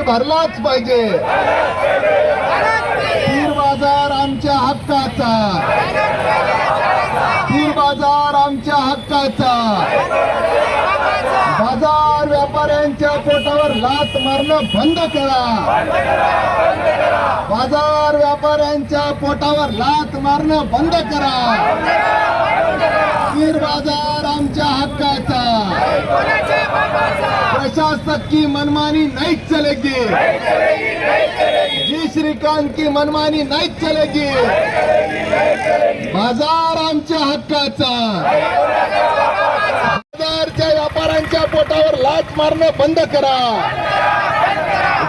भरलाच पाहिजे। पीर बाजार आमच्या हक्काचा, पीर बाजार आमच्या हक्काचा। बाजार व्यापाऱ्यांच्या पोटावर लाथ मारणं बंद करा। बाजार व्यापाऱ्यांच्या पोटावर लाथ मारणं बंद करा। पीर बाजार आमच्या हक्काचा। प्रशासक की मनमानी नहीं चलेगी, जी श्रीकांत की मनमानी नहीं चलेगी। बाजार आमच्या हक्काचा। बाजारच्या व्यापाऱ्यांच्या पोटावर लाथ मारणं बंद करा।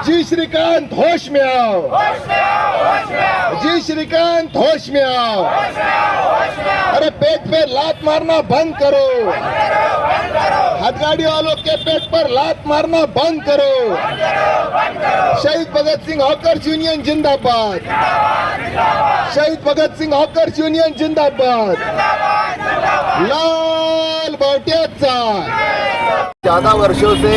जी श्रीकांत होश में आओ, जी श्रीकांत होश में आओ। अरे पेट पे लात मारना बंद करो, हथगाड़ी वालों के पेट पर लात मारना बंद करो। शहीद भगत सिंह हॉकर्स यूनियन जिंदाबाद, शहीद भगत सिंह हॉकर्स यूनियन जिंदाबाद। लाल बावटियाचा। ज्यादा वर्षों से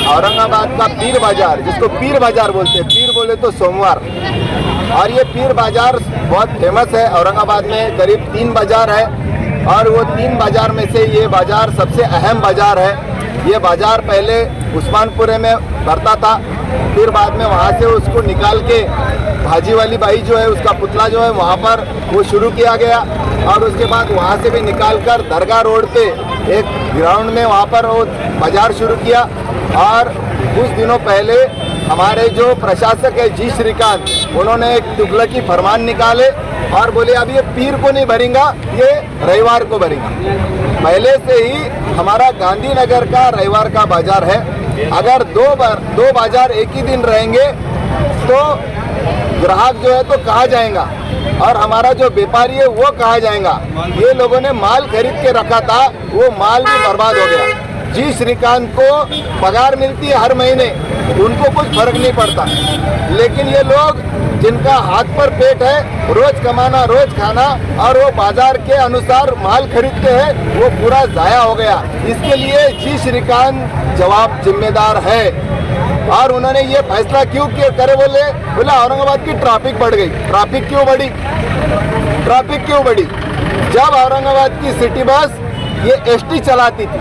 औरंगाबाद का पीर बाजार, जिसको पीर बाजार बोलते हैं, पीर बोले तो सोमवार, और ये पीर बाजार बहुत फेमस है। औरंगाबाद में करीब 3 बाजार है और वो 3 बाजार में से ये बाजार सबसे अहम बाजार है। ये बाजार पहले उस्मानपुरे में भरता था, फिर बाद में वहाँ से उसको निकाल के भाजी वाली बाई जो है उसका पुतला जो है वहाँ पर वो शुरू किया गया, और उसके बाद वहाँ से भी निकाल कर दरगाह रोड पे एक ग्राउंड में वहाँ पर वो बाजार शुरू किया। और कुछ दिनों पहले हमारे जो प्रशासक है जी श्रीकांत, उन्होंने एक तुगलकी फरमान निकाले और बोले अब ये पीर को नहीं भरेंगे, ये रविवार को भरेंगे। पहले से ही हमारा गांधीनगर का रविवार का बाजार है। अगर दो बाजार एक ही दिन रहेंगे तो ग्राहक जो है तो कहाँ जाएगा, और हमारा जो व्यापारी है वो कहाँ जाएगा। ये लोगों ने माल खरीद के रखा था, वो माल भी बर्बाद हो गया। जी श्रीकांत को पगार मिलती है हर महीने, उनको कुछ फर्क नहीं पड़ता, लेकिन ये लोग जिनका हाथ पर पेट है, रोज कमाना रोज खाना, और वो बाजार के अनुसार माल खरीदते हैं, वो पूरा जाया हो गया। इसके लिए जी श्रीकांत जवाब जिम्मेदार है। और उन्होंने ये फैसला क्यों करे, बोले औरंगाबाद की ट्रैफिक बढ़ गई। ट्रैफिक क्यों बढ़ी? ट्रैफिक क्यों बढ़ी? जब औरंगाबाद की सिटी बस ये एसटी चलाती थी,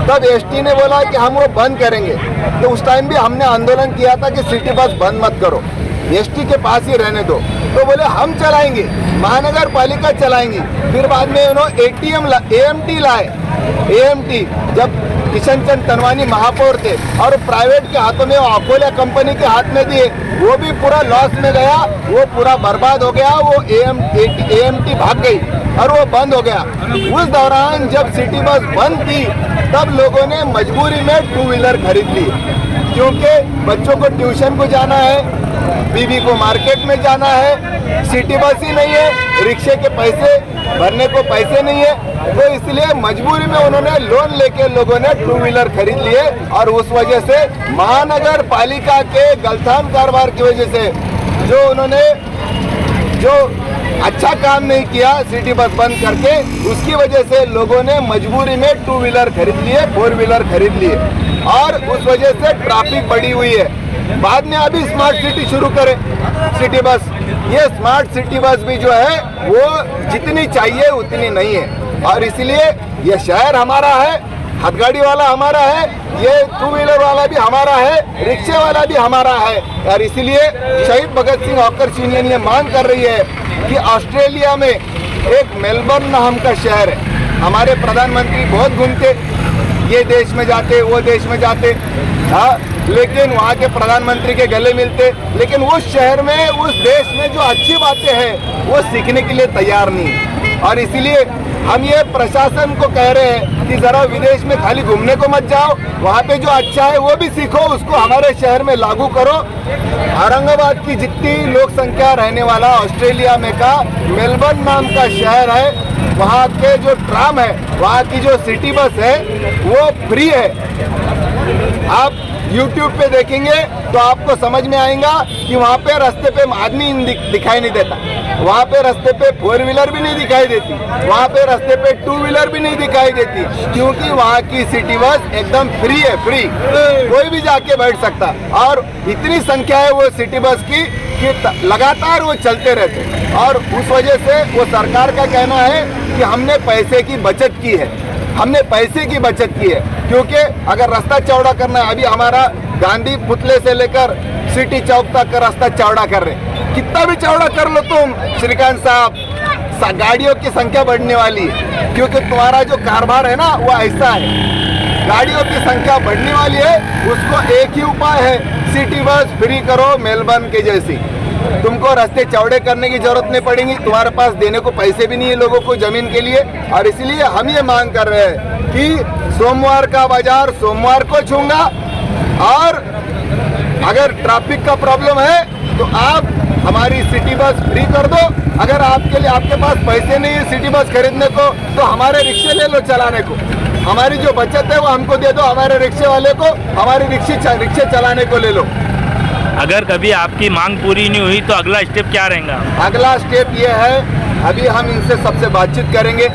तब एसटी ने बोला कि हम वो बंद करेंगे, तो उस टाइम भी हमने आंदोलन किया था कि सिटी बस बंद मत करो, एसटी के पास ही रहने दो। तो बोले हम चलाएंगे, महानगर पालिका चलाएंगी। फिर बाद में उन्होंने एएमटी लाए। एएमटी जब किशन चंद तनवानी महापौर थे और प्राइवेट के हाथों में, वो अकोला कंपनी के हाथ में दिए, वो भी पूरा लॉस में गया, वो पूरा बर्बाद हो गया। वो एएमटी भाग गई और वो बंद हो गया। उस दौरान जब सिटी बस बंद थी, तब लोगों ने मजबूरी में 2 व्हीलर खरीद ली, क्योंकि बच्चों को ट्यूशन को जाना है, बीवी को मार्केट में जाना है, सिटी बस ही नहीं है, रिक्शे के पैसे भरने को पैसे नहीं है, तो इसलिए मजबूरी में उन्होंने लोन लेके लोगों ने 2 व्हीलर खरीद लिए। और उस वजह से महानगर पालिका के गलतान कारोबार की वजह से जो उन्होंने अच्छा काम नहीं किया सिटी बस बंद करके, उसकी वजह से लोगों ने मजबूरी में 2 व्हीलर खरीद लिए, 4 व्हीलर खरीद लिए, और उस वजह से ट्रैफिक बढ़ी हुई है। बाद में अभी स्मार्ट सिटी शुरू करें सिटी बस। ये स्मार्ट सिटी बस भी जो है वो जितनी चाहिए उतनी नहीं है, और इसलिए ये शहर हमारा है, हथगाड़ी वाला हमारा है, ये 2 व्हीलर वाला भी हमारा है, रिक्शे वाला भी हमारा है। और इसलिए शहीद भगत सिंह हॉकर्स यूनियन ये मांग कर रही है कि ऑस्ट्रेलिया में एक मेलबर्न नाम का शहर है, हमारे प्रधानमंत्री बहुत घूमते, ये देश में जाते वो देश में जाते, हाँ, लेकिन वहाँ के प्रधानमंत्री के गले मिलते, लेकिन उस शहर में, उस देश में जो अच्छी बातें हैं वो सीखने के लिए तैयार नहीं है। और इसीलिए हम ये प्रशासन को कह रहे हैं कि जरा विदेश में खाली घूमने को मत जाओ, वहाँ पे जो अच्छा है वो भी सीखो, उसको हमारे शहर में लागू करो। औरंगाबाद की जितनी लोक संख्या रहने वाला ऑस्ट्रेलिया में का मेलबर्न नाम का शहर है, वहाँ के जो ट्राम है, वहाँ की जो सिटी बस है वो फ्री है। आप YouTube पे देखेंगे तो आपको समझ में आएगा कि वहाँ पे रास्ते पे आदमी दिखाई नहीं देता, वहाँ पे रास्ते पे 4 व्हीलर भी नहीं दिखाई देती, वहाँ पे रास्ते पे 2 व्हीलर भी नहीं दिखाई देती, क्योंकि वहाँ की सिटी बस एकदम फ्री है, फ्री, कोई भी जाके बैठ सकता। और इतनी संख्या है वो सिटी बस की कि लगातार वो चलते रहते। और उस वजह से वो सरकार का कहना है कि हमने पैसे की बचत की है, हमने पैसे की बचत की है, क्योंकि अगर रास्ता चौड़ा करना है, अभी हमारा गांधी पुतले से लेकर सिटी चौक तक का रास्ता चौड़ा कर रहे, कितना भी चौड़ा कर लो तुम श्रीकांत साहब, गाड़ियों की संख्या बढ़ने वाली है, क्योंकि तुम्हारा जो कारोबार है ना वो ऐसा है, गाड़ियों की संख्या बढ़ने वाली है। उसको एक ही उपाय है, सिटी बस फ्री करो मेलबर्न के जैसी, तुमको रास्ते चौड़े करने की जरूरत नहीं पड़ेगी, तुम्हारे पास देने को पैसे भी नहीं है लोगों को जमीन के लिए। और इसलिए हम ये मांग कर रहे हैं कि सोमवार का बाजार सोमवार को छूंगा, और अगर ट्रैफिक का प्रॉब्लम है तो आप हमारी सिटी बस फ्री कर दो। अगर आपके लिए आपके पास पैसे नहीं है सिटी बस खरीदने को तो हमारे रिक्शे ले लो चलाने को, हमारी जो बचत है वो हमको दे दो, हमारे रिक्शे वाले को हमारी रिक्शे चलाने को ले लो। अगर कभी आपकी मांग पूरी नहीं हुई तो अगला स्टेप क्या रहेगा? अगला स्टेप ये है, अभी हम इनसे सबसे बातचीत करेंगे,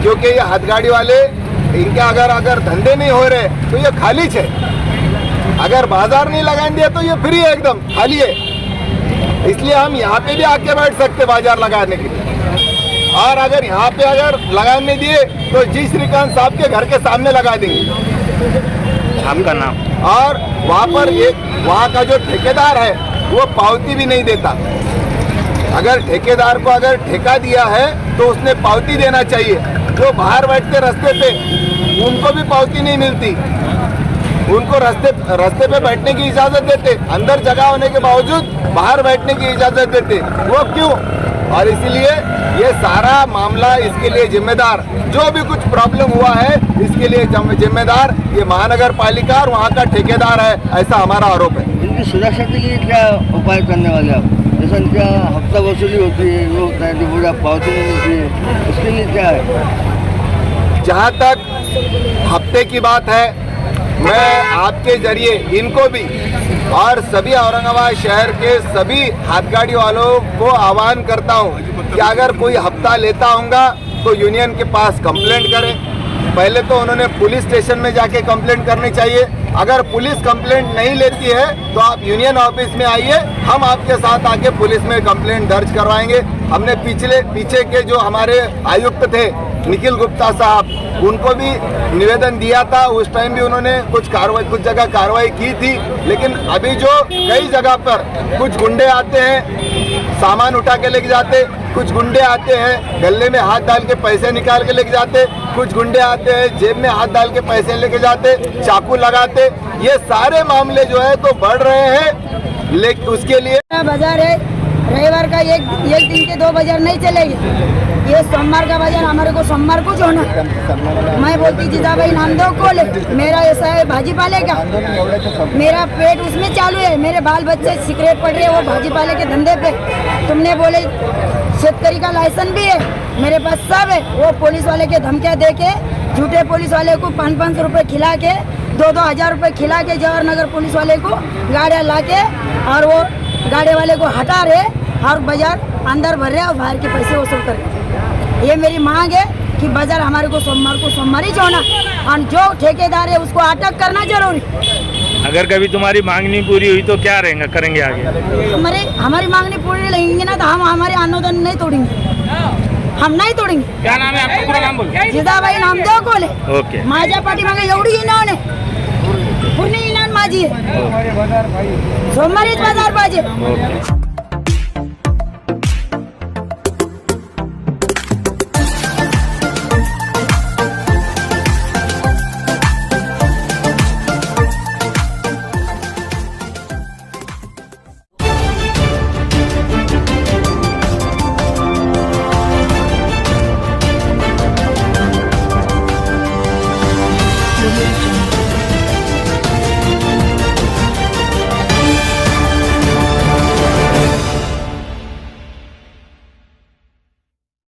क्योंकि ये हाथगाड़ी वाले इनके अगर धंधे नहीं हो रहे तो ये खाली है, अगर बाजार नहीं लगाएंगे तो ये फ्री है, एकदम खाली है। इसलिए हम यहाँ पे भी आके बैठ सकते बाजार लगाने के लिए, और अगर यहाँ पे अगर लगाने दिए तो जी श्रीकांत साहब के घर के सामने लगा देंगे। आपका नाम? और वहाँ पर एक वहाँ का जो ठेकेदार है वो पावती भी नहीं देता। अगर ठेकेदार को अगर ठेका दिया है तो उसने पावती देना चाहिए। जो बाहर बैठते रास्ते पे उनको भी पावती नहीं मिलती, उनको रास्ते पे बैठने की इजाजत देते, अंदर जगह होने के बावजूद बाहर बैठने की इजाजत देते, वो क्यों? और इसीलिए ये सारा मामला, इसके लिए जिम्मेदार, जो भी कुछ प्रॉब्लम हुआ है इसके लिए जिम्मेदार ये महानगर पालिका और वहाँ का ठेकेदार है, ऐसा हमारा आरोप है। इनकी सुरक्षा के लिए क्या उपाय करने वाले आप? जैसे क्या हफ्ता वसूली होती है, वो होता है कि पूरा पावती नहीं मिलती है, उसके लिए क्या है? जहाँ तक हफ्ते की बात है, मैं आपके जरिए इनको भी और सभी औरंगाबाद शहर के सभी हाथगाड़ी वालों को आह्वान करता हूँ कि अगर कोई हफ्ता लेता होगा तो यूनियन के पास कंप्लेंट करें। पहले तो उन्होंने पुलिस स्टेशन में जाके कंप्लेंट करनी चाहिए। अगर पुलिस कंप्लेंट नहीं लेती है तो आप यूनियन ऑफिस में आइए, हम आपके साथ आके पुलिस में कंप्लेंट दर्ज करवाएंगे। हमने पीछे के जो हमारे आयुक्त थे निखिल गुप्ता साहब, उनको भी निवेदन दिया था, उस टाइम भी उन्होंने कुछ जगह कार्रवाई की थी। लेकिन अभी जो कई जगह पर कुछ गुंडे आते हैं, सामान उठा के लेके जाते, कुछ गुंडे आते हैं गले में हाथ डाल के पैसे निकाल के लेके जाते, कुछ गुंडे आते हैं जेब में हाथ डाल के पैसे लेके जाते, चाकू लगाते, ये सारे मामले जो है तो बढ़ रहे हैं। लेकिन उसके लिए बाजार है, रविवार का एक दिन के 2 बाजार नहीं चलेगी, ये सोमवार का बाजार हमारे को सोमवार को जो ना, मैं बोलती जीजा भाई नाम दो खोले, मेरा ऐसा है भाजी पाले का, मेरा पेट उसमें चालू है, मेरे बाल बच्चे सिगरेट पड़ रहे वो भाजी पाले के धंधे पे। तुमने बोले शेतकरी का लाइसेंस भी है, मेरे पास सब है। वो पुलिस वाले के धमकियाँ दे के, झूठे पुलिस वाले को 500 रुपये खिला के, 2-2 हज़ार रुपये खिला के जवाहर नगर पुलिस वाले को गाड़ियाँ ला के और वो गाड़ी वाले को हटा रहे और बाजार अंदर भर रहे और बाहर के पैसे वसूल कर रहे। ये मेरी मांग है कि बाजार हमारे को सोमवार ही छोड़ना और जो ठेकेदार है उसको अटक करना जरूरी। अगर कभी तुम्हारी मांग नहीं पूरी हुई तो क्या रहेगा, करेंगे आगे? हमारी मांग नहीं पूरी रहेंगे ना तो हम हमारे आंदोलन नहीं तोड़ेंगे, हम नहीं तोड़ेंगे। क्या नाम है आपका? पूरा नाम बोलो। जिजाबाई नामदेव कोले। ओके। माझ्या पाठीमागे एवढी इनान आहे, पूर्ण इनान माझी आहे, सोमवारीच बाजार पाहिजे।